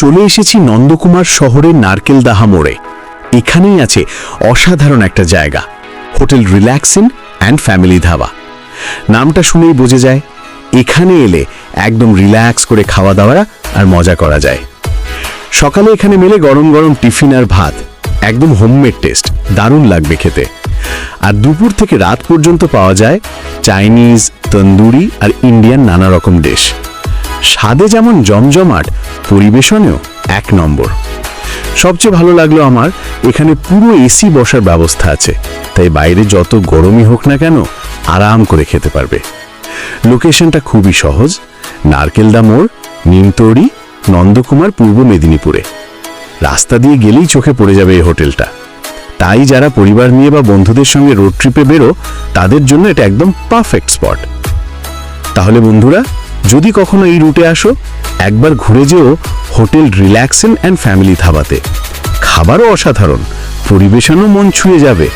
চলে এসেছি নন্দকুমার শহরের নারকেলদাহা মোড়ে। এখানেই আছে অসাধারণ একটা জায়গা, hotel relaxin and family dhaba. নামটা শুনেই বোঝা যায় এখানে এলে একদম রিল্যাক্স করে খাওয়া দাওয়া আর মজা করা যায়। সকালে এখানে মেলে গরম গরম টিফিন আর ভাত, একদম হোমমেড টেস্ট, দারুণ লাগবে খেতে। আর দুপুর থেকে রাত পর্যন্ত পাওয়া যায় চাইনিজ, তন্দুরি আর ইন্ডিয়ান নানা রকম ডিশ। স্বাদে যেমন জমজমাট, পরিবেশনেও এক নম্বর। সবচেয়ে ভালো লাগলো আমার এখানে পুরো এসি বসার ব্যবস্থা আছে, তাই বাইরে যত গরমই হোক না কেন আরাম করে খেতে পারবে। লোকেশনটা খুবই সহজ, নারকেলদা মোড়, নিমতৌড়ি, নন্দকুমার, পূর্ব মেদিনীপুরে। রাস্তা দিয়ে গেলেই চোখে পড়ে যাবে এই হোটেলটা। তাই যারা পরিবার নিয়ে বা বন্ধুদের সঙ্গে রোড ট্রিপে বেরো তাদের জন্য এটা একদম পারফেক্ট স্পট। তাহলে বন্ধুরা, যদি কখনো এই রুটে আসো, একবার ঘুরে যেও হোটেল রিল্যাক্সিন অ্যান্ড ফ্যামিলি ধাবাতে। খাবারও অসাধারণ, পরিবেশনও মন ছুঁয়ে যাবে।